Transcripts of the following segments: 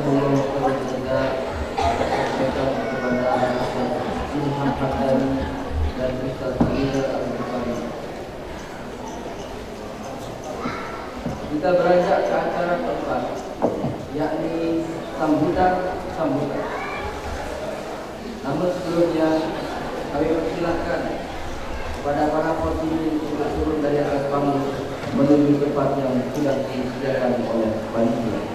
Allah SWT sampaikan kepada Ilham Haddani dan Ustaz Khalil Al-Bukhari. Kita beranjak ke acara keempat, yakni sambutan. Namun sebelumnya kami persilahkan kepada para khotibin untuk turun dari atas panggung menuju tempat yang sudah disediakan oleh panitia.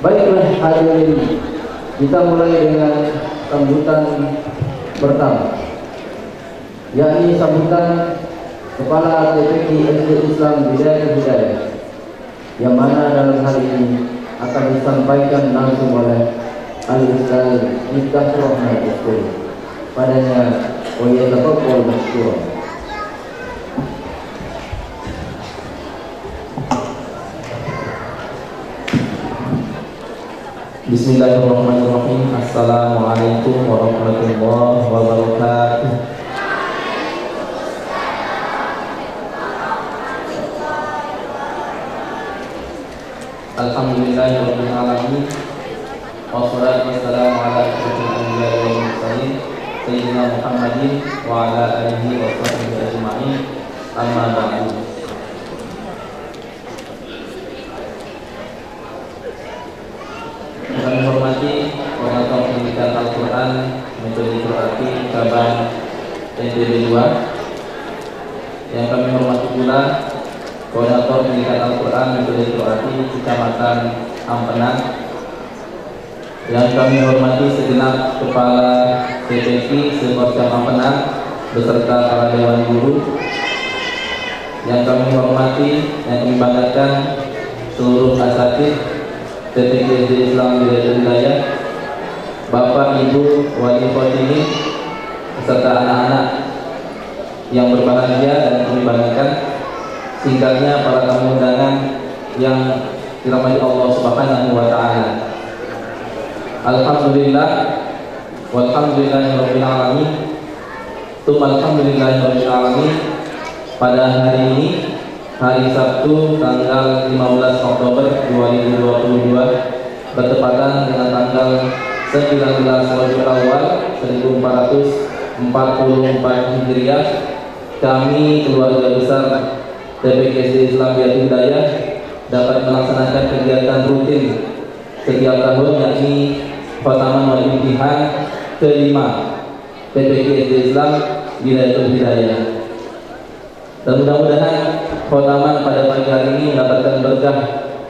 Baiklah hadirin, kita mulai dengan sambutan pertama, yakni sambutan Kepala TPQ SD Islam Hidayah, yang mana dalam hal ini akan disampaikan langsung oleh Al-Ustaz Miftah Rahman Iskul. Padanya Oyatafakul Masyur. Bismillahirrahmanirrahim. Assalamualaikum warahmatullahi wabarakatuh. Alhamdulillahirabbil alamin. Wassalatu wassalamu ala asyrofil anbiya'i wal mursalin sayyidina Muhammadin wa ala alihi wa sahbihi ajma'in. Amma ba'du. Kami hormati Koordinator Pendidikan Al-Quran Metode Qur'ati cabang NTB 2, yang kami hormati pula Koordinator Pendidikan Al-Quran Metode Qur'ati Kecamatan Ampenan, yang kami hormati segenap Kepala TPQ Sekota Ampenan beserta para Dewan Guru, yang kami hormati yang kami banggakan seluruh asatidz TPQ SD Islam Hidayah, Bapak Ibu Wali Khotibin beserta anak-anak yang berbahagia dan kami banggakan, singkatnya para tamu undangan yang dirahmati Allah Subhanahu wa taala. Alhamdulillah walhamdulillahirabbil alamin. Alhamdulillahirabbil alamin. Pada hari ini, hari Sabtu tanggal 15 Oktober 2022, bertepatan dengan tanggal 19 Rabiul Awal 1444 Hijriah, kami keluarga besar TPK Islam Yatul Hidayah dapat melaksanakan kegiatan rutin setiap tahun, yakni Khataman wal Imtihan kelima TPK Islam Yatul Hidayah. Dan mudah-mudahan khataman pada pagi hari ini mendapatkan berkah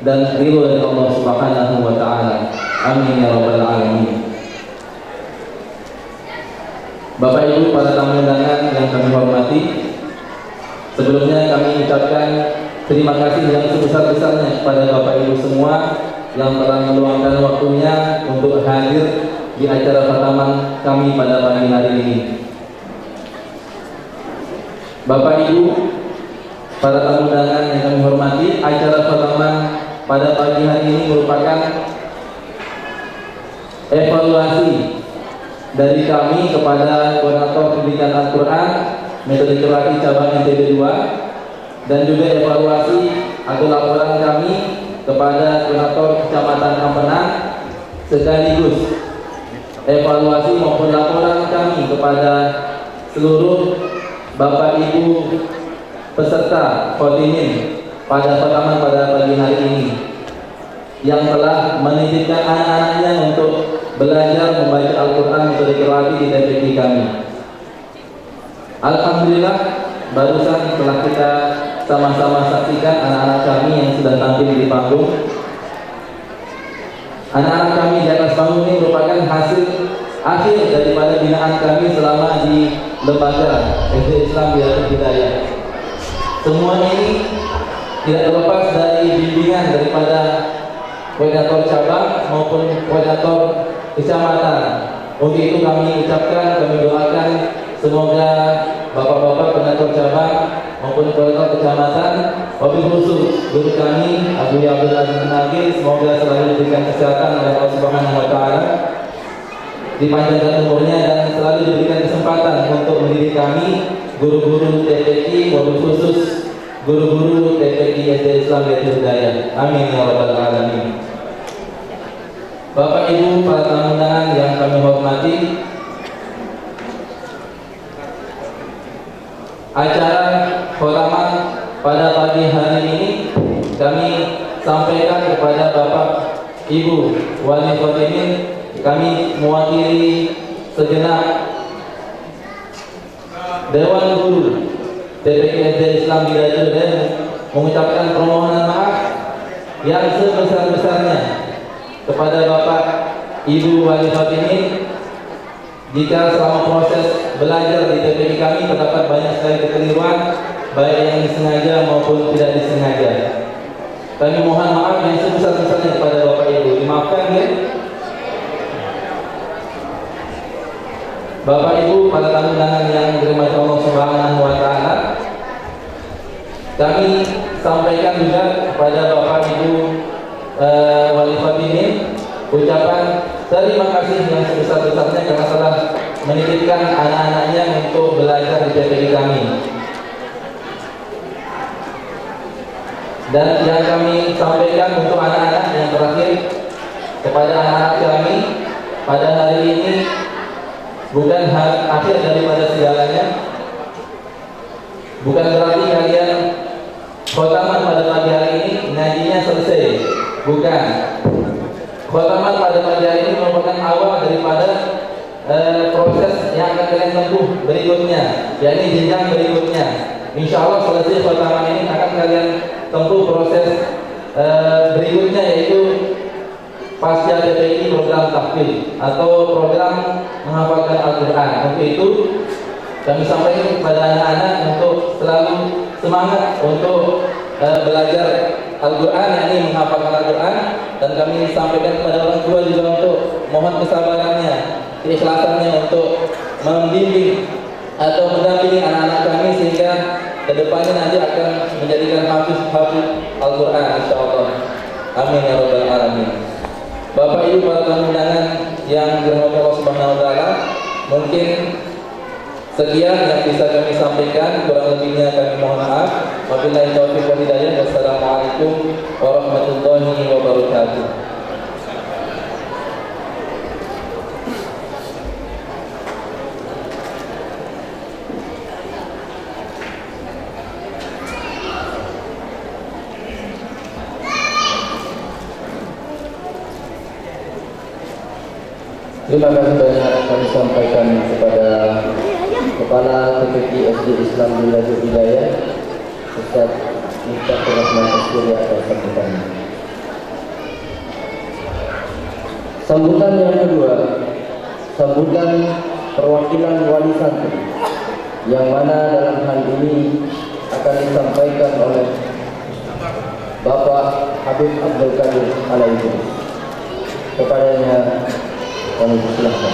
dan ridho dari Allah Subhanahu wa taala. Amin ya rabbal alamin. Bapak Ibu para tamu undangan yang kami hormati, sebelumnya kami ucapkan terima kasih yang sebesar-besarnya kepada Bapak Ibu semua yang telah meluangkan waktunya untuk hadir di acara khataman kami pada pagi hari ini. Bapak Ibu para tamu undangan yang kami hormati, acara khataman pada pagi hari ini merupakan evaluasi dari kami kepada Koordinator Pendidikan Al-Quran Metode Qiraat Cabang NTB 2, dan juga evaluasi atau laporan kami kepada Koordinator Kecamatan Ampenang, sekaligus evaluasi maupun laporan kami kepada seluruh Bapak Ibu peserta khotimin pada khataman pada pagi hari ini yang telah menitipkan anak-anaknya untuk belajar membaca Al-Quran metode qiraat di TPK kami. Alhamdulillah, barusan telah kita sama-sama saksikan anak-anak kami yang sudah tampil di panggung. Anak-anak kami di atas panggung ini merupakan hasil akhir daripada binaan kami selama di lembaga SD Islam Yatul Hidayah. Semua ini tidak terlepas dari bimbingan daripada koordinator cabang maupun koordinator kecamatan. Untuk itu kami ucapkan, kami doakan semoga bapak-bapak koordinator cabang maupun koordinator kecamatan, wabil khusus guru kami Abu Abdul Aziz Nagil, semoga selalu diberikan kesehatan oleh Allah Subhanahu wa taala, dipanjangkan umurnya dan selalu diberikan kesempatan untuk mendidik kami guru-guru TPK, wabil khusus guru-guru TPK SD Islam Yatul Hidayah. Amin ya rabbal alamin. Bapak Ibu para tamu undangan yang kami hormati, acara khataman pada pagi hari ini kami sampaikan kepada Bapak Ibu wali khotimin. Kami mewakili segenap Dewan Guru TPK SD Islam Yatul Hidayah mengucapkan permohonan maaf yang sebesar-besarnya kepada Bapak Ibu wali khotimin jika selama proses belajar di TPK kami terdapat banyak sekali kekeliruan, baik yang disengaja maupun tidak disengaja. Kami mohon maaf yang sebesar-besarnya kepada Bapak Ibu, dimaafkan ya. Bapak Ibu para tamu undangan yang dirahmati Allah Subhanahu wa taala, kami sampaikan juga kepada Bapak Ibu wali khotimin ucapan terima kasih yang sebesar-besarnya karena telah menitipkan anak-anaknya untuk belajar di TPK kami. Dan yang kami sampaikan untuk anak-anak yang terakhir kepada anak-anak kami pada hari ini, bukan akhir daripada segalanya. Bukan berarti kalian khataman pada pagi hari ini ngajinya selesai. Bukan. Khataman pada pagi hari ini merupakan awal daripada proses yang akan kalian tempuh berikutnya, yakni jenjang berikutnya. Insya Allah selesai khataman ini akan kalian tempuh proses berikutnya, yaitu pasca TPI program tahfidz atau program menghafalkan Al-Quran. Untuk itu kami sampaikan kepada anak-anak untuk selalu semangat untuk belajar Al-Quran, yakni menghafalkan Al-Quran, dan kami sampaikan kepada orang tua juga untuk mohon kesabarannya, keikhlasannya untuk membimbing atau mendampingi anak-anak kami sehingga kedepannya nanti akan menjadikan hafiz Al-Quran insyaallah. Amin ya rabbal alamin. Bapak Ibu para tamu undangan yang dirahmati Allah Subhanahu wa taala, mungkin sekian yang bisa kami sampaikan, kurang lebihnya kami mohon maaf. Wabillahi taufiq wal hidayah. Wassalamualaikum warahmatullahi wabarakatuh. Terima kasih banyak kami sampaikan kepada Kepala TPQ SD Islam Biladul Hidayah, Ustaz Miftahur Rahman Asyuri atas sambutannya. Sambutan yang kedua, sambutan perwakilan wali santri, yang mana dalam hal ini akan disampaikan oleh Bapak Habib Abdul Qadir Al-Idris. Kepadanya kami persilahkan.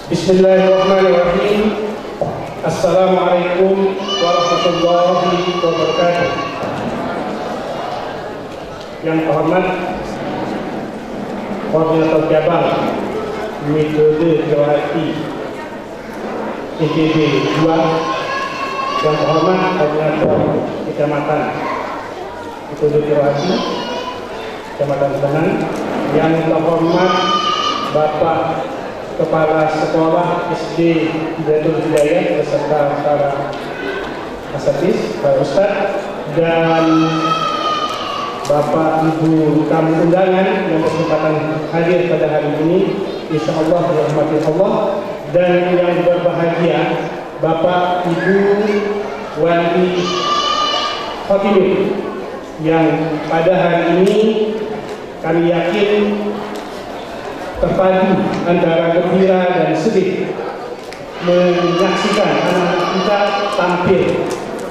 Bismillahirrahmanirrahim. Assalamualaikum warahmatullahi wabarakatuh. Yang terhormat Koordinator Cabang Metode Kirahati ITB 2, yang terhormat Koordinator Kecamatan Metode Kirahati Kecamatan Tenang, yang terhormat Bapak Kepala Sekolah SD Biladul Hidayah beserta para asatidz, para ustaz, dan Bapak Ibu tamu undangan yang berkesempatan hadir pada hari ini, insya Allah dirahmati Allah, dan yang berbahagia Bapak Ibu Wali Khotimim yang pada hari ini kami yakin terpadu antara gembira dan sedih menyaksikan anak-anak kita tampil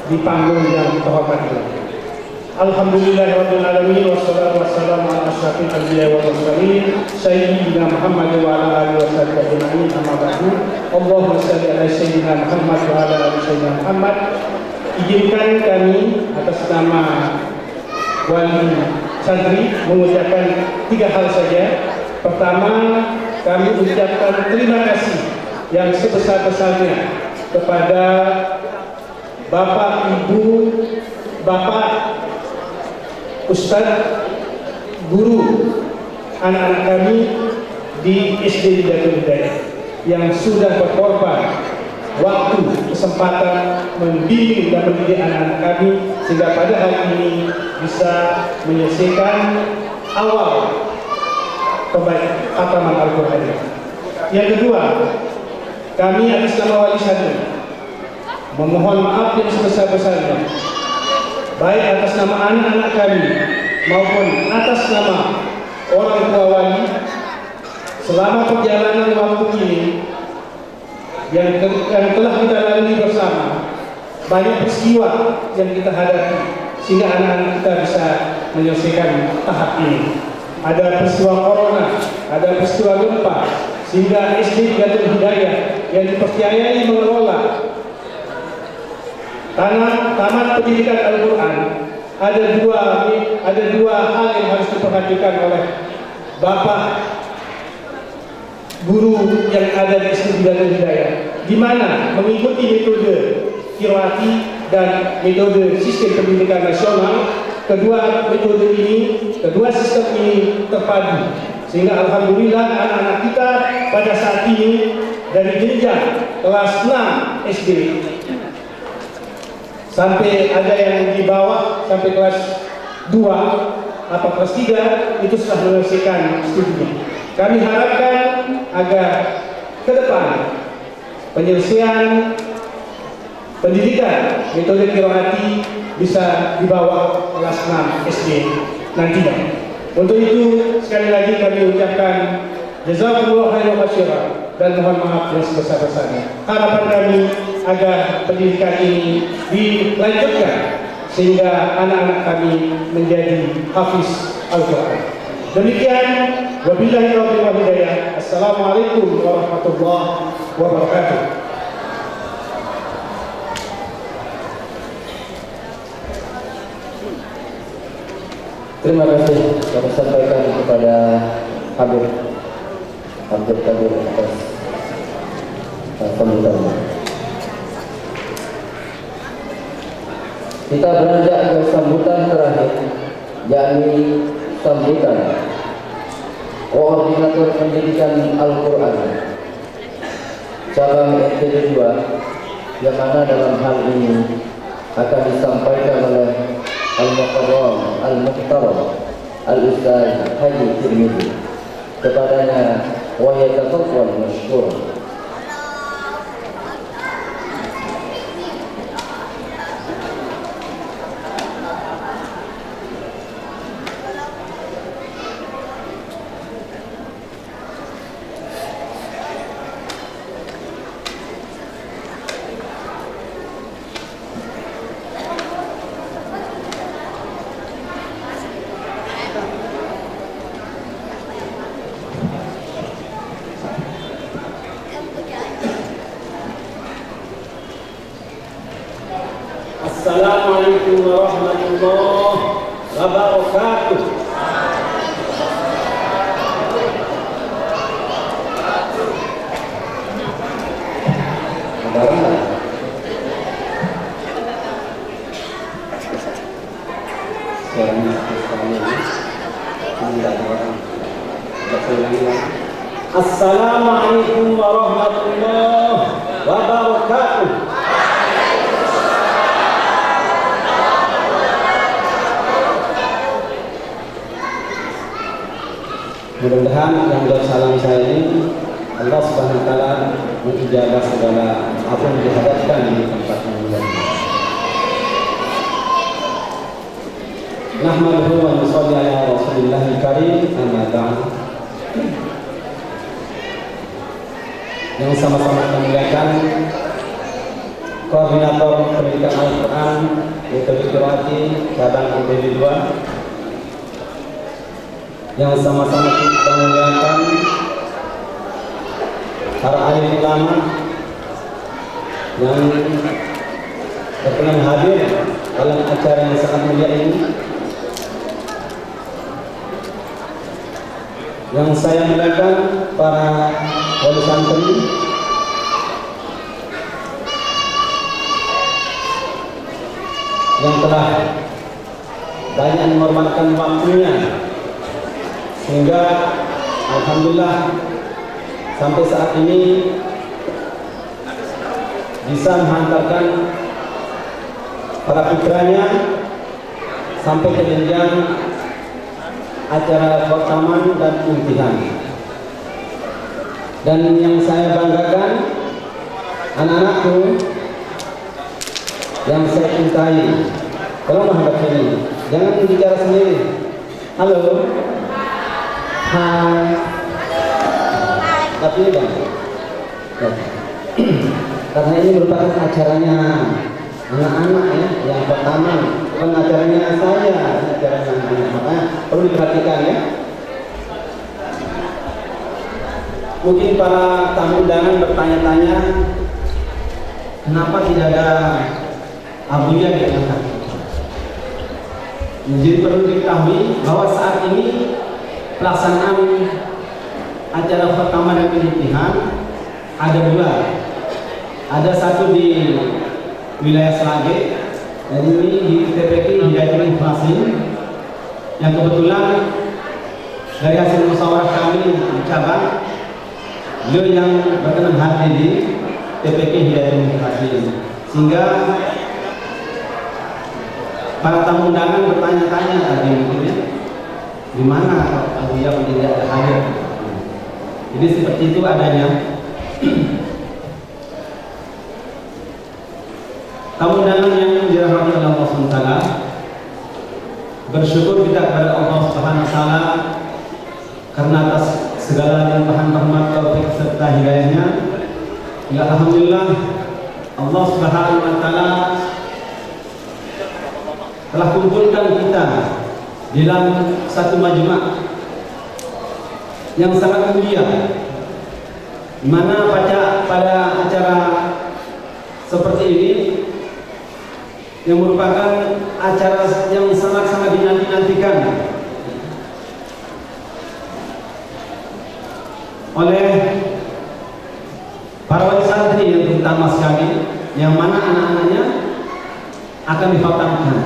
di panggung yang terhormat ini. Alhamdulillahirabbil alamin wassalatu wassalamu ala asyrafil anbiya'i wal mursalin sayyidina Muhammad wa ala alihi wasallam ajma'in, amma ba'du. Allahumma shalli ala sayyidina Muhammad wa ala ali sayyidina Muhammad. Izinkan kami atas nama wali santri mengucapkan 3 hal saja. Pertama, kami ucapkan terima kasih yang sebesar-besarnya kepada Bapak, Ibu, Bapak, Ustadz, guru anak-anak kami di SD Biladul Hidayah yang sudah berkorban waktu, kesempatan membimbing dan mendidik anak-anak kami sehingga pada hari ini bisa menyelesaikan awal khataman Al-Quran. Yang kedua, kami atas nama wali santri memohon maaf yang sebesar-besarnya, baik atas nama anak-anak kami maupun atas nama orang tua wali selama perjalanan waktu ini yang telah kita lalui bersama. Banyak peristiwa yang kita hadapi sehingga anak-anak kita bisa menyelesaikan tahap ini. Ada peristiwa corona, ada peristiwa gempa, sehingga SD Biladul Hidayah yang dipercayai mengelola taman pendidikan Al-Quran, ada dua hal yang harus diperhatikan oleh Bapak guru yang ada di SD Biladul Hidayah, di mana mengikuti metode Kirahati dan metode sistem pendidikan nasional. Kedua metode ini, kedua sistem ini terpadu, sehingga alhamdulillah anak-anak kita pada saat ini dari jenjang kelas 6 SD sampai ada yang di bawah sampai kelas 2 atau kelas 3 itu sudah menyelesaikan studinya. Kami harapkan agar ke depan penyelesaian pendidikan metode Kirahati bisa di bawah kelas 6 SD nantinya. Untuk itu sekali lagi kami ucapkan jazakumullah khairan katsiran dan mohon maaf yang sebesar-besarnya. Harapan kami agar pendidikan ini dilanjutkan sehingga anak-anak kami menjadi hafiz Al-Quran. Demikian, wabillahi taufiq wal hidayah. Assalamualaikum warahmatullahi wabarakatuh. Terima kasih kami sampaikan kepada Habib Abdul Qadir atas sambutannya. Kita beranjak ke sambutan terakhir, yakni sambutan Koordinator Pendidikan Al-Quran cabang NTB 2, yang mana dalam hal ini akan disampaikan oleh Al-Muqarram Al-Muqtarram Al-Ustaz Haji Tirmidzi. Kepadanya wa yatafaddal mashkur. Assalamualaikum warahmatullahi wabarakatuh. Assalamualaikum warahmatullahi wabarakatuh. Mudah-mudahan yang bersalam saya ini Allah Subhanahu wa taala mengijabah segala apa yang dihadapkan di tempat mulia ini. Nahmaduhu wa nusalli ala Rasulillahil karim, amma ba'd. Yang sama-sama kita muliakan Koordinator Pendidikan Al-Quran Metode Qiraati Cabang IPB 2, yang sama-sama kita muliakan para alim ulama yang berkenan hadir dalam acara yang sangat mulia ini. Yang saya muliakan para wali santri, yang telah banyak mengorbankan waktunya sehingga alhamdulillah sampai saat ini bisa menghantarkan para putranya sampai ke jenjang acara khataman dan imtihan. Dan yang saya banggakan, anak-anakku yang saya cintai, tolong menghadap sini, jangan bicara sendiri. Halo, hai, tapi bang, karena ini merupakan acaranya anak-anak ya, yang pertama, bukan acaranya saya, acaranya anak-anak, makanya perlu diperhatikan ya. Mungkin para tamu undangan bertanya-tanya, kenapa tidak ada Abuya di belakang? Jadi perlu diketahui bahwa saat ini pelaksanaan acara pertama dan imtihan ada dua. Ada satu di wilayah Srage, dan ini di TPK Hidayatul Inflasi, yang kebetulan dari hasil musyawarah kami di cabang, beliau yang berkenan hadir di TPK Hidayatul Inflasi, sehingga para tamu undangan bertanya-tanya tadi mungkin ya, di mana Abu yang tidak ada hadir. Jadi seperti itu adanya. Tamu undangan yang dirahmati oleh Allah SWT, bersyukur kita kepada Allah SWT karena atas segala limpahan rahmat, taufik serta hidayahnya. Ya alhamdulillah, Allah SWT telah kumpulkan kita di dalam satu majma' yang sangat mulia, di mana pada acara seperti ini yang merupakan acara yang sangat-sangat dinanti-nantikan oleh para wali santri yang terutama sekali, yang mana anak-anaknya akan dikhatamkan.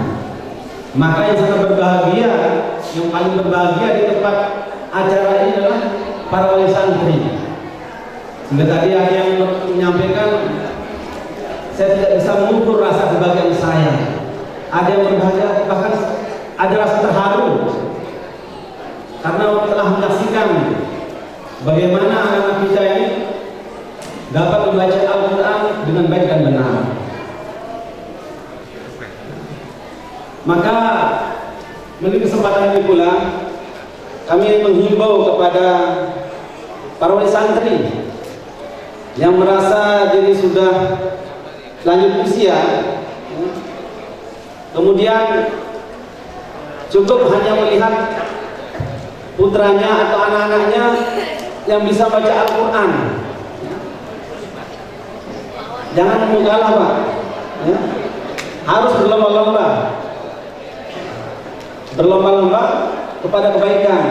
Maka yang sangat berbahagia, yang paling berbahagia di tempat acara ini adalah para wali santri. Sehingga tadi ada yang menyampaikan saya tidak bisa mengukur rasa kebahagiaan saya. Ada yang berbahagia, bahkan ada rasa terharu karena telah menyaksikan bagaimana anak-anak kita ini dapat membaca Al-Quran dengan baik dan benar. Maka melalui kesempatan ini pula kami menghimbau kepada para wali santri yang merasa diri sudah lanjut usia, kemudian cukup hanya melihat putranya atau anak-anaknya yang bisa baca Al-Quran. Jangan mengalah, Pak. Ya. Harus berlomba-lomba kepada kebaikan.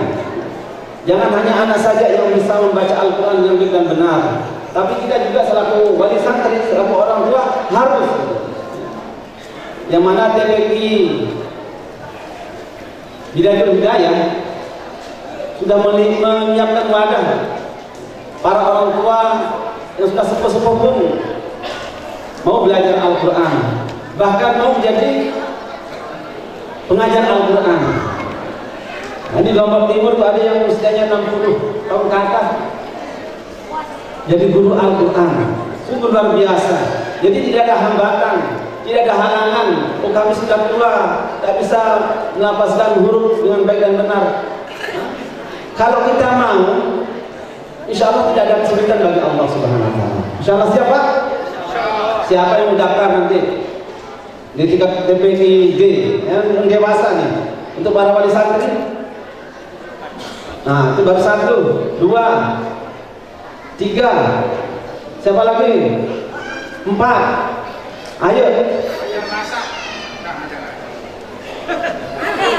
Jangan hanya anak saja yang bisa membaca Al-Quran yang baik dan benar, tapi kita juga selaku wali santri, selaku orang tua harus. Yang mana TPQ Bidayatul Hidayah sudah menyiapkan wadah para orang tua yang sudah sepuh-sepuh pun mau belajar Al-Quran, bahkan mau menjadi pengajar Al-Quran. Nah, di Lombok Timur tuh ada yang usianya 60 tahun ke atas jadi guru Al-Quran. Sungguh luar biasa. Jadi tidak ada hambatan, tidak ada halangan. Oh, kami sudah tua, tak bisa melafazkan huruf dengan baik dan benar. Kalau kita mau, insya Allah tidak ada kesulitan bagi Allah Subhanahu Wa Taala. Insya Allah siapa? Siapa yang mendaftar nanti di tingkat TPID yang dewasa nih untuk para wali santri? Nah, itu baru 1, 2, 3. Siapa lagi? 4. Ayo.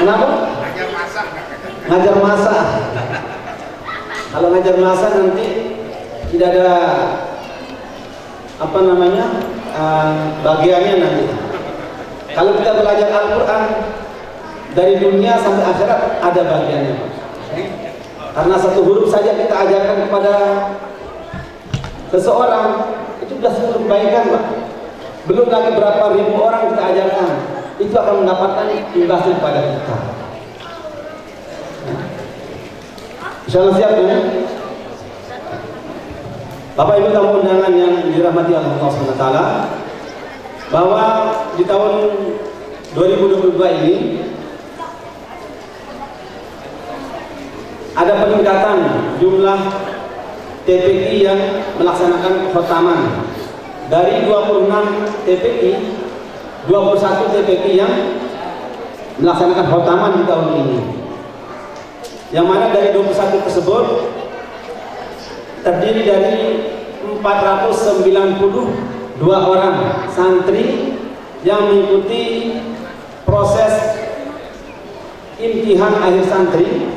Kenapa? Ngajar masak. Kalau ngajar masak nanti tidak ada apa namanya bagiannya nanti. Kalau kita belajar Al-Quran dari dunia sampai akhirat ada bagiannya. Karena 1 huruf saja kita ajarkan kepada seseorang itu sudah satu kebaikan, Pak. Belum lagi berapa ribu orang kita ajarkan, itu akan mendapatkan imbasnya kepada kita. Insyaallah siap ya. Bapak Ibu tamu undangan yang dirahmati Allah Subhanahu wa taala, bahwa di tahun 2022 ini ada peningkatan jumlah TPI yang melaksanakan khotaman dari 26 TPI, 21 TPI yang melaksanakan khotaman di tahun ini. Yang mana dari 21 tersebut terdiri dari 492 orang santri yang mengikuti proses imtihan akhir santri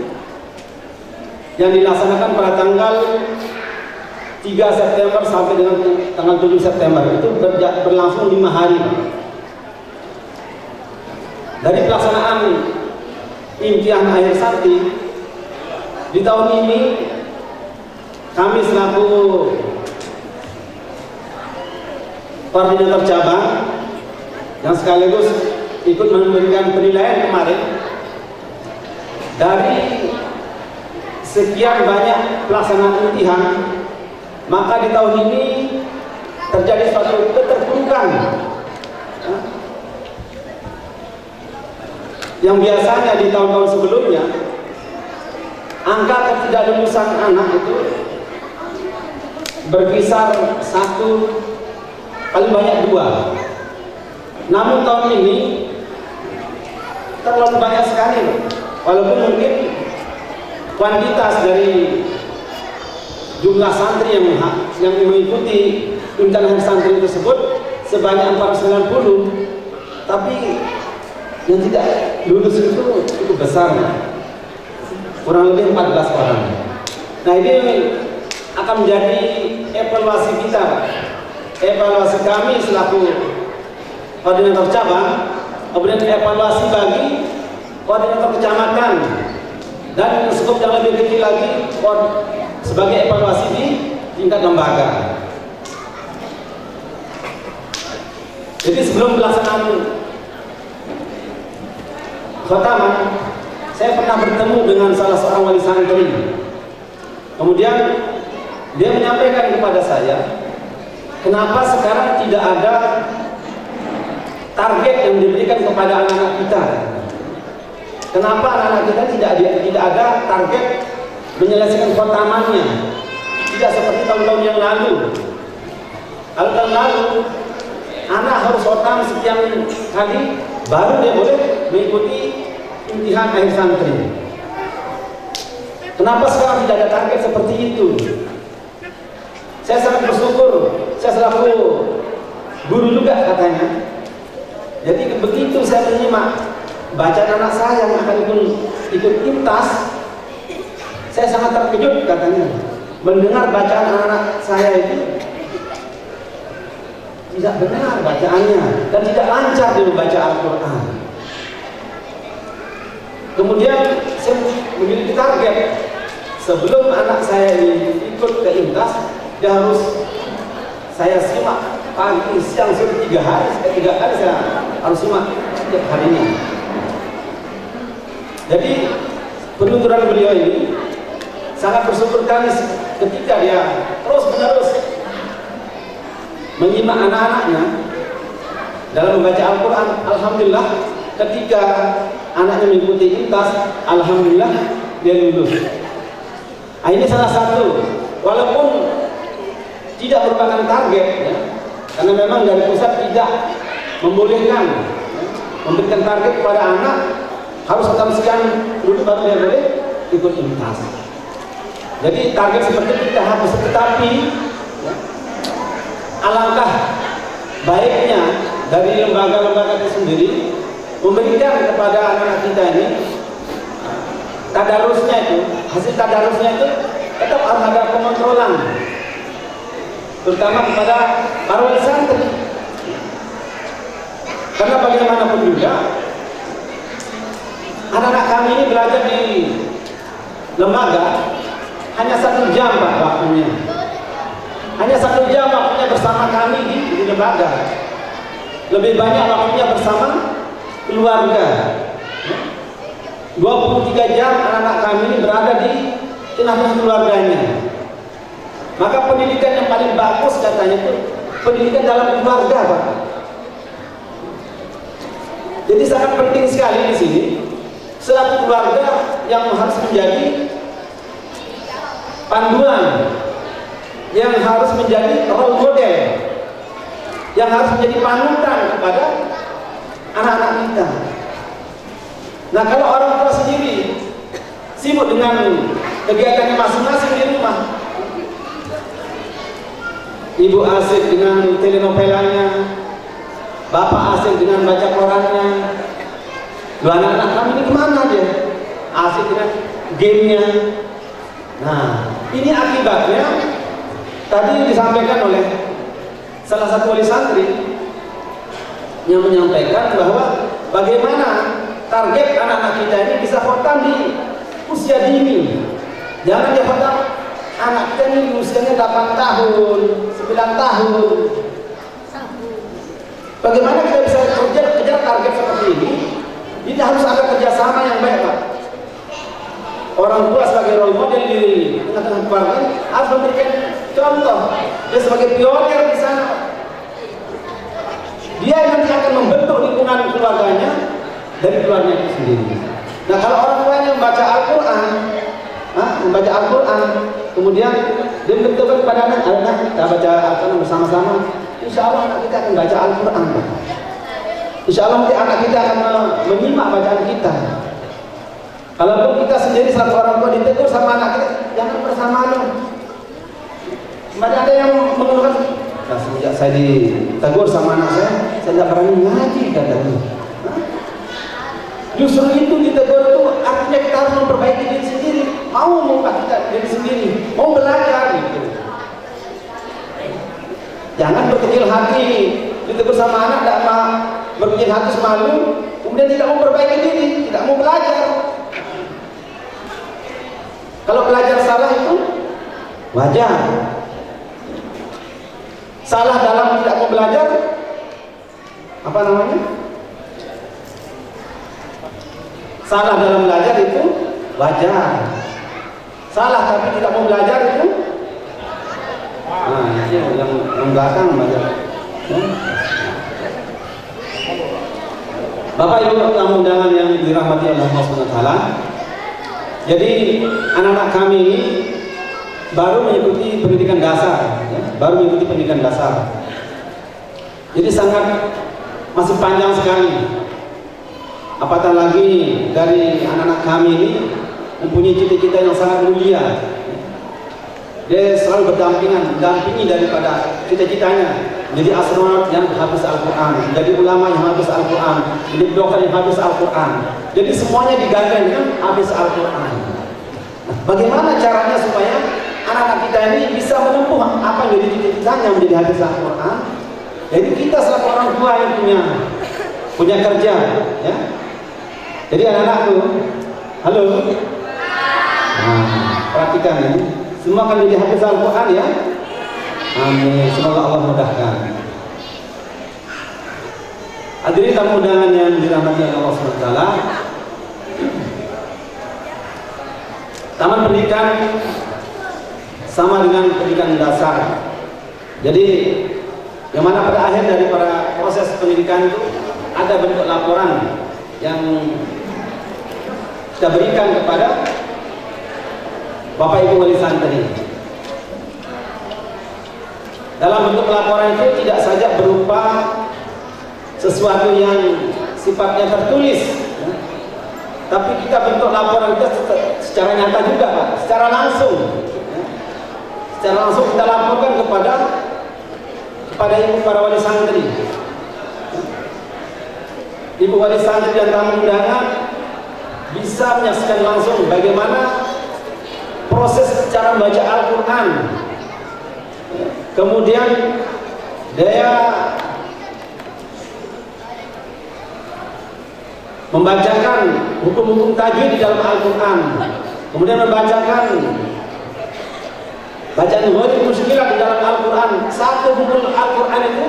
yang dilaksanakan pada tanggal 3 September sampai dengan tanggal 7 September. Itu berlangsung 5 hari. Dari pelaksanaan imtihan akhir santri di tahun ini, kami selaku koordinator cabang yang sekaligus ikut memberikan penilaian kemarin, dari sekian banyak pelaksanaan imtihan, maka di tahun ini terjadi suatu keterpurukan yang biasanya di tahun-tahun sebelumnya angka ketidaklulusan anak itu berkisar 1, paling banyak 2. Namun tahun ini terlalu banyak sekali, walaupun mungkin kuantitas dari jumlah santri yang mengikuti imtihan santri tersebut sebanyak 490, tapi yang tidak lulus itu cukup besar, kurang lebih 14 orang. Nah, ini akan menjadi evaluasi kita, evaluasi kami selaku koordinator cabang, kemudian evaluasi bagi koordinator kecamatan, dan skop yang lebih kecil lagi sebagai evaluasi di tingkat lembaga. Jadi sebelum pelaksanaan khotaman, saya pernah bertemu dengan salah seorang wali santri. Kemudian dia menyampaikan kepada saya, kenapa sekarang tidak ada target yang diberikan kepada anak-anak kita? Kenapa anak-anak kita tidak ada target menyelesaikan khotamannya? Tidak seperti tahun-tahun yang lalu. Kalau tahun lalu anak harus khotam sekian kali baru dia boleh mengikuti imtihan akhir santri. Kenapa sekarang tidak ada target seperti itu? Saya sangat bersyukur, saya selaku guru juga katanya. Jadi begitu saya menyimak bacaan anak saya yang akan ikut imtas, saya sangat terkejut katanya mendengar bacaan anak saya itu tidak benar bacaannya dan tidak lancar dia membaca Al-Quran. Kemudian saya memiliki target, sebelum anak saya ini ikut ke imtas, dia harus saya simak pagi, siang, sore 3 hari, tiga kali saya harus simak setiap harinya. Jadi penuturan beliau ini sangat bersyukur kami ketika dia terus menerus menyimak anak-anaknya dalam membaca Al-Quran. Alhamdulillah ketika anaknya mengikuti imtas, alhamdulillah dia lulus. Nah, ini salah satu, walaupun tidak merupakan target ya, karena memang dari pusat tidak membolehkan ya, memberikan target kepada anak harus khotam sekian dulu baru dia boleh ikut imtas. Jadi target seperti itu kita hapus, tetapi ya, alangkah baiknya dari lembaga-lembaga itu sendiri memberikan kepada anak-anak kita ini tadarusnya itu, hasil tadarusnya itu tetap harus ada pengontrolan, terutama kepada para wali santri. Karena bagaimanapun juga anak-anak kami ini belajar di lembaga hanya 1 jam Pak waktunya. Hanya 1 jam waktunya bersama kami di lembaga. Lebih banyak waktunya bersama keluarga. 23 jam anak-anak kami ini berada di tengah-tengah keluarganya. Maka pendidikan yang paling bagus katanya itu pendidikan dalam keluarga, Pak. Jadi sangat penting sekali di sini selaku keluarga yang harus menjadi panduan, yang harus menjadi role model, yang harus menjadi panutan kepada anak-anak kita. Nah, kalau orang tua sendiri sibuk dengan kegiatannya masing-masing di rumah, ibu asik dengan telenovelanya, bapak asik dengan baca korannya, lu anak-anak kami ini kemana dia? Asik dengan gamenya. Nah, ini akibatnya tadi disampaikan oleh salah satu wali santri yang menyampaikan bahwa bagaimana target anak-anak kita ini bisa khotam di usia dini. Jangan dia khotam anak kita ini usianya 8 tahun, 9 tahun. Bagaimana kita bisa kejar target seperti ini? Ini harus ada kerjasama yang baik, Pak. Orang tua sebagai role model di tengah-tengah keluarga harus memberikan contoh. Dia sebagai pionir di sana. Dia nanti akan membentuk lingkungan keluarganya dari keluarga itu sendiri. Nah, kalau orang tuanya membaca Al-Quran, kemudian dia membentukkan kepada anak kita baca Al-Quran bersama-sama. Insya Allah anak kita akan baca Al-Quran. Insya Allah nanti anak kita akan menyimak bacaan kita. Kalaupun kita sendiri satu orang tua ditegur sama anak kita, jangan bersama lu. Kemarin ada yang mengeluhkan, nah, sejak saya ditegur sama anak saya tidak berani ngaji katanya. Justru itu ditegur itu artinya kita harus memperbaiki diri sendiri, mau mengubah kita diri sendiri, mau belajar gitu. Jangan berkecil hati, ditegur sama anak tidak mau berkecil hati semalu, kemudian tidak mau memperbaiki diri, tidak mau belajar. Kalau belajar salah itu wajar. Salah dalam tidak mau belajar apa namanya? Salah dalam belajar itu wajar. Salah tapi tidak mau belajar itu, nah itu yang belakang belajar. Bapak Ibu tamu undangan yang dirahmati oleh Allah SWT. Jadi anak-anak kami ini baru mengikuti pendidikan dasar, ya, baru mengikuti pendidikan dasar. Jadi masih panjang sekali. Apatah lagi dari anak-anak kami ini mempunyai cita-cita yang sangat mulia. Dia selalu mendampingi daripada cita-citanya menjadi astronot yang habis Al-Quran, menjadi ulama yang habis Al-Quran, menjadi dokter yang habis Al-Quran. Jadi semuanya digandeng dengan habis Al-Quran. Nah, bagaimana caranya supaya anak-anak kita ini bisa menempuh apa yang menjadi cita-citanya menjadi habis Al-Quran? Jadi kita selaku orang tua yang punya kerja, ya. Jadi anak-anakku, halo. Nah, perhatikan ini. Semua akan menjadi hafiz Al-Quran ya. Amin. Semoga Allah mudahkan. Hadirin tamu undangan yang dirahmati Allah SWT. Taman pendidikan sama dengan pendidikan dasar. Jadi yang mana pada akhir dari para proses pendidikan itu ada bentuk laporan yang kita berikan kepada Bapak Ibu wali santri. Dalam bentuk laporan itu tidak saja berupa sesuatu yang sifatnya tertulis, ya, tapi kita bentuk laporan itu secara nyata juga, Pak, secara langsung, ya. Secara langsung kita laporkan kepada ibu para wali santri, ibu wali santri dan tamu undangan bisa menyaksikan langsung bagaimana proses cara membaca Al-Quran, kemudian dia membacakan hukum-hukum tajwid di dalam Al-Quran, kemudian membacakan bacaan ghairil musykilah di dalam Al-Quran. Satu buku Al-Quran itu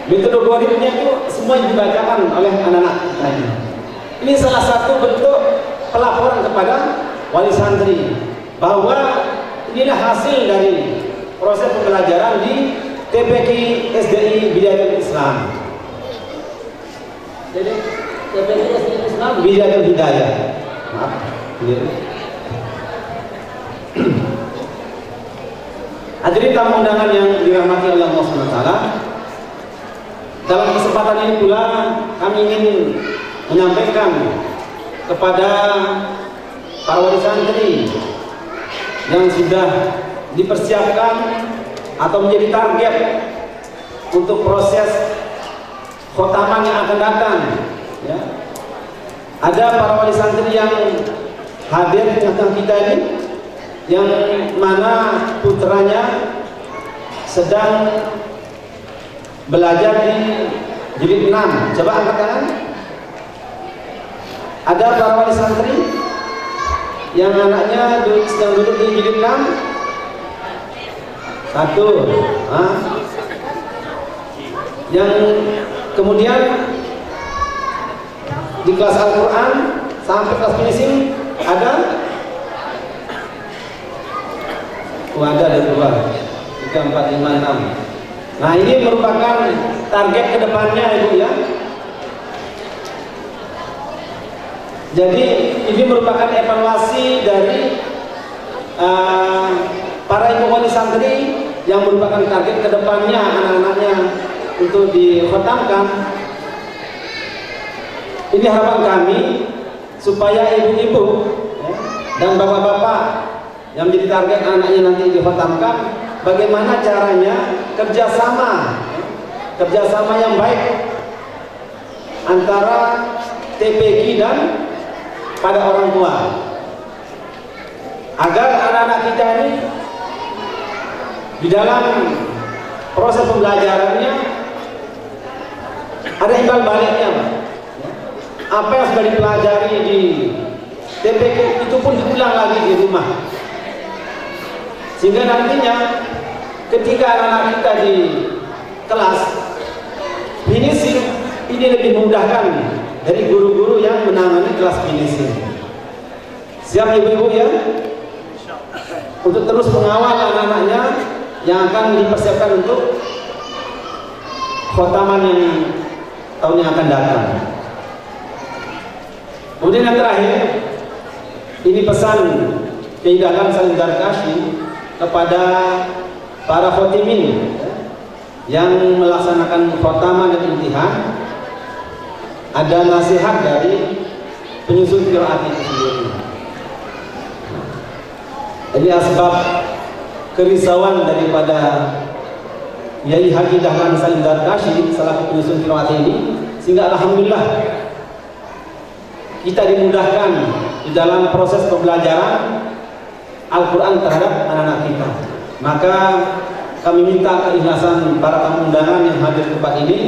metode ghairibnya itu semua dibacakan oleh anak-anak tadi. Ini salah satu bentuk pelaporan kepada wali santri bahwa inilah hasil dari proses pembelajaran di TPQ SDI Bidayatul Islam. Jadi TPQ SDI Islam Bidayatul Hidayah. Maaf. Hadirin tamu undangan yang dirahmati oleh Allah SWT. Dalam kesempatan ini pula kami ingin menyampaikan kepada para wali santri yang sudah dipersiapkan atau menjadi target untuk proses khotaman yang akan datang, ya. Ada para wali santri yang hadir di tengah kita ini, yang mana putranya sedang belajar di jilid 6. Coba angkat tangan. Ada para wali santri yang anaknya sedang duduk di jilid 6? Satu. Yang kemudian di kelas Al-Quran sampai kelas finishing ada? Ada 2, 3, 4, 5, 6. Nah, ini merupakan target kedepannya, Ibu, ya. Jadi ini merupakan evaluasi dari para ibu wali santri yang merupakan target kedepannya anak-anaknya untuk dikhotamkan. Ini harapan kami supaya ibu-ibu, ya, dan bapak-bapak yang menjadi target anaknya nanti dikhotamkan, bagaimana caranya kerjasama yang baik antara TPQ dan pada orang tua, agar anak-anak kita ini di dalam proses pembelajarannya ada imbal baliknya, Pak. Apa yang sudah dipelajari di TPQ itu pun diulang lagi di rumah, sehingga nantinya ketika anak-anak kita di kelas finishing ini lebih memudahkan dari guru-guru yang menangani kelas finishing. Siap ibu-ibu ya? Untuk terus mengawal anak-anaknya yang akan dipersiapkan untuk khotaman yang tahun yang akan datang. Kemudian yang terakhir, ini pesan keindahan Salim Darkashi kepada para khotimin yang melaksanakan khotaman dan imtihan. Ada nasihat dari penyusun qiraat itu sendiri. Ini asbab kerisauan daripada Yai Haji Dahlan Salim Darkashi selaku penyusun qiraat ini, sehingga alhamdulillah kita dimudahkan di dalam proses pembelajaran Al-Quran terhadap anak-anak kita. Maka kami minta keikhlasan para tamu undangan yang hadir di tempat ini,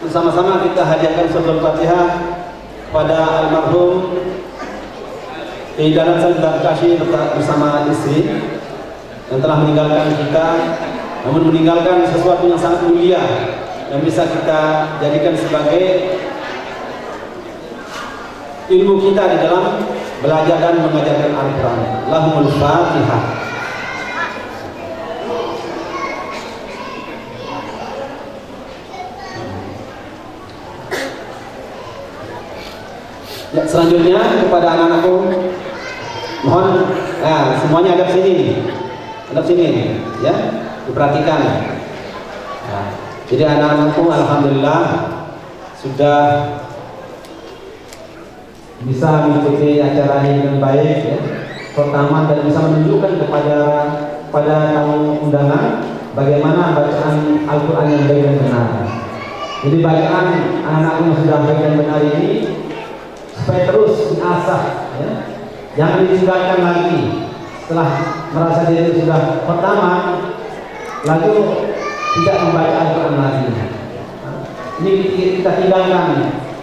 bersama-sama kita hadiahkan suratul Fatihah pada almarhum Yai Dahlan Salim Darkashi bersama istri yang telah meninggalkan kita, namun meninggalkan sesuatu yang sangat mulia yang bisa kita jadikan sebagai ilmu kita di dalam belajar dan mengajarkan Al-Quran. Lahumul Fatihah. Ya, selanjutnya kepada anak-anakku, mohon semuanya hadap sini, ya, diperhatikan. Nah, jadi anak-anakku alhamdulillah sudah bisa mengikuti acara ini dengan baik, ya, pertama, dan bisa menunjukkan kepada tamu undangan bagaimana bacaan Al-Quran yang baik dan benar. Jadi bacaan anak-anak yang sudah baik dan benar ini supaya terus diasah, ya, jangan ditinggalkan lagi setelah merasa diri sudah pertama lalu tidak membaca Al-Quran lagi. Ini kita tinggalkan,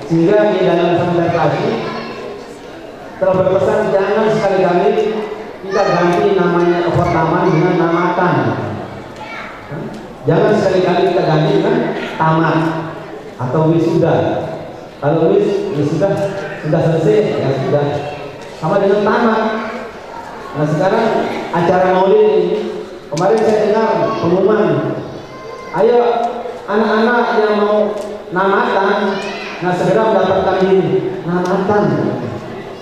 sehingga di dalam Salim Darkashi telah berpesan jangan sekali-kali kita ganti namanya pertama dengan namatan. Jangan sekali-kali kita ganti dengan tamat atau wisuda. Kalau wisuda sudah selesai, ya sudah, sama dengan tamat. Nah sekarang acara maulid ini, kemarin saya dengar pengumuman, ayo anak-anak yang mau namatan, nah segera mendapatkan ini namatan.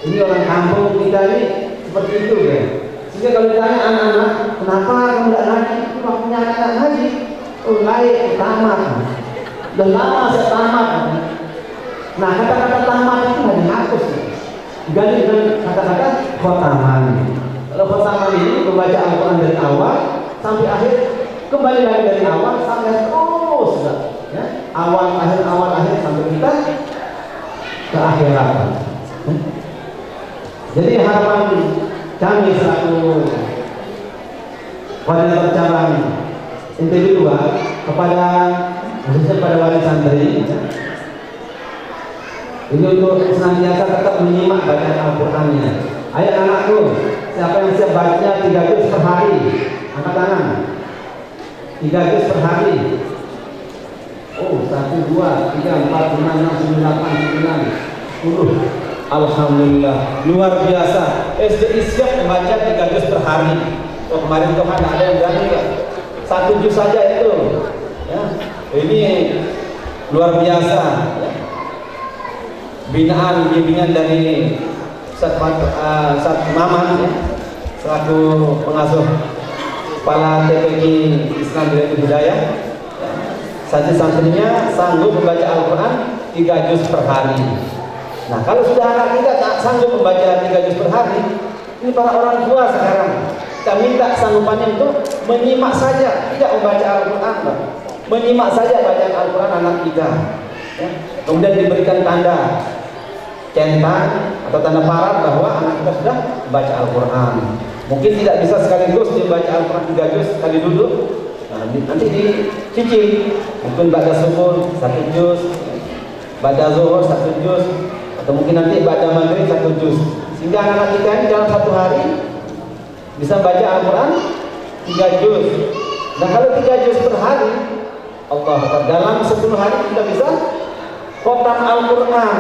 Ini orang kampung kita ini seperti itu ya. Sehingga kalau ditanya anak-anak, kenapa kamu tidak ngaji? Itu waktunya anak ngaji. Oh laik, tamat. Udah lama saya tamat. Nah kata-kata tamat itu tidak dihapus. Diganti dengan kata-kata khotaman. Kalau khotaman ini membaca Al-Quran dari awal sampai akhir, kembali lagi dari awal sampai terus, ya. Awal akhir sampai kita ke akhirat. Jadi harapan kami selaku koordinator cabang NTB 2 kepada khususnya pada wali santri, ya, ini untuk senantiasa tetap menyimak bacaan Al-Qurannya. Ayo anakku, siapa yang siap baca 3 juz per hari? Angkat tangan. 3 juz per hari. Oh, 1, 2, 3, 4, 5, 6, 7, 8, 9, 10. Alhamdulillah, luar biasa. SDI siap membaca 3 juz per hari. Oh, kemarin tuh kan ada yang berani ya, 1 juz saja itu, ya. Ini luar biasa, ya. Bimbingan dari Ustaz Maman, ya, selaku pengasuh kepala TPQ Islam Direktur Hidayah, ya. Santri-santrinya sanggup membaca Al-Quran 3 juz per hari. Nah kalau sudah anak kita tak sanggup membaca 3 juz per hari, ini para orang tua sekarang kita minta sanggupannya untuk menyimak saja, tidak membaca Al-Quran, menyimak saja bacaan Al-Quran anak kita, ya. Kemudian diberikan tanda centang atau tanda paraf bahwa anak kita sudah membaca Al-Quran. Mungkin tidak bisa sekaligus dibaca Al-Quran 3 juz sekali duduk. Nah, nanti dicicil, mungkin baca subuh 1 juz, baca zuhur 1 juz, atau mungkin nanti baca maghrib 1 juz, sehingga anak-anak kita ini dalam 1 hari bisa baca Al-Quran 3 juz. Nah kalau 3 juz per hari, Allah Akbar. Dalam 10 hari kita bisa khatam Al-Quran.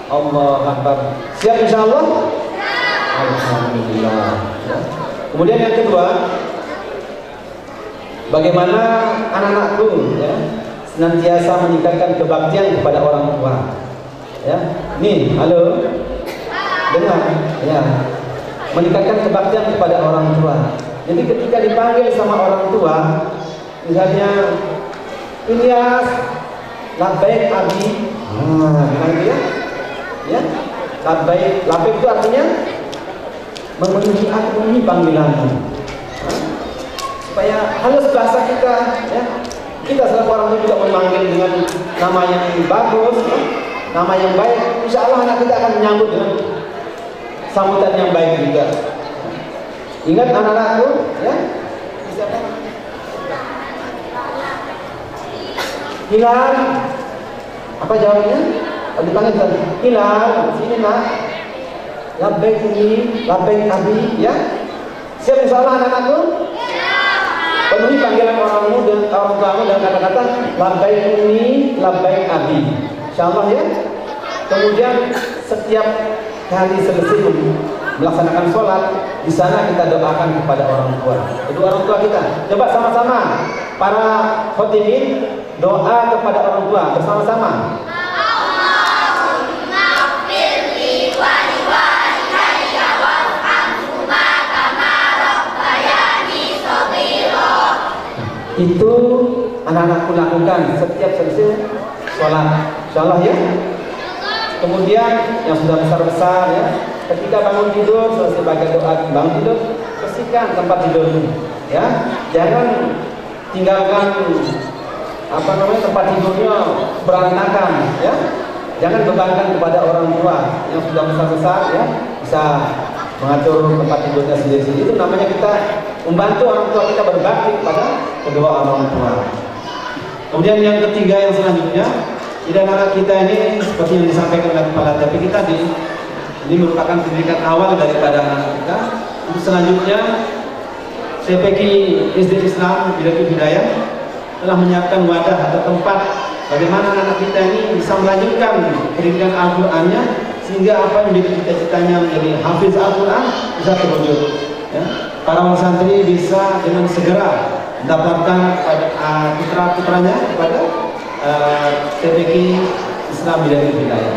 Allah Akbar. Siap insyaallah? Alhamdulillah. Ya. Kemudian yang kedua, bagaimana anak-anakku ya, senantiasa meningkatkan kebaktian kepada orang tua. Ya, nih, halo, dengar, ya, meningkatkan kebaktian kepada orang tua. Jadi ketika dipanggil sama orang tua, misalnya Ilyas, labbaik abi, ya, ya, labbaik itu artinya memenuhi panggilanmu. Supaya halus bahasa kita, ya. Kita selaku orang tua juga memanggil dengan nama yang bagus, ya. Nama yang baik. Insya Allah anak kita akan menyambut dengan sambutan yang baik juga. Ingat anak-anakku, ya. Hilal, apa jawabnya? Dipanggil tadi. Hilal, sini nak. Labbaik umi, labbaik abi, ya. Siap insyaallah anak-anakku? Penuhi panggilan orangmu dan orang tuamu dengan kata-kata labbaik umi, labbaik abi. Insyaallah ya. Kemudian setiap kali selesai melaksanakan sholat, di sana kita doakan kepada orang tua. Kedua orang tua kita. Coba sama-sama para khotibin doa kepada orang tua bersama-sama. Itu anak-anakku lakukan setiap selesai sholat, insyaallah ya. Kemudian yang sudah besar-besar ya, ketika bangun tidur selesai baca doa bangun tidur, bersihkan tempat tidurmu, ya. Jangan tinggalkan tempat tidurnya berantakan, ya. Jangan bebankan kepada orang tua yang sudah besar-besar, ya. Bisa mengatur tempat tidurnya sendiri-sendiri. Itu namanya kita membantu orang tua kita berbakti kepada kedua orang tua. Kemudian yang ketiga yang selanjutnya, tidak anak kita ini seperti yang disampaikan oleh kepala tapi kita ini merupakan pendidikan awal daripada anak kita. Untuk selanjutnya, CPK SD Islam Bidatul Hidayah telah menyiapkan wadah atau tempat bagaimana anak kita ini bisa melanjutkan pendidikan Al-Qur'annya sehingga apa yang menjadi cita-citanya menjadi hafiz Al-Quran bisa terwujud. Ya. Para wali santri bisa dengan segera mendapatkan putra-putranya kepada CPK Islam Bidatul Hidayah.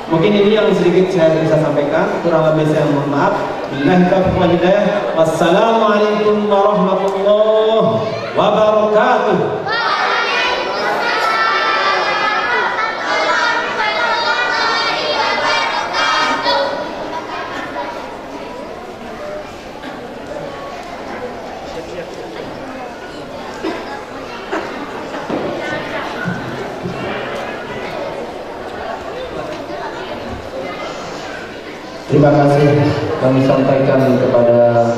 Mungkin ini yang sedikit saya bisa sampaikan. Kurang lebih saya mohon maaf. Billahi taufiq wal hidayah. Wassalamualaikum warahmatullahi wabarakatuh. Terima kasih kami sampaikan kepada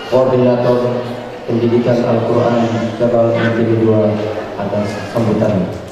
Koordinator Pendidikan Al-Quran Cabang Negeri 2 atas sambutannya.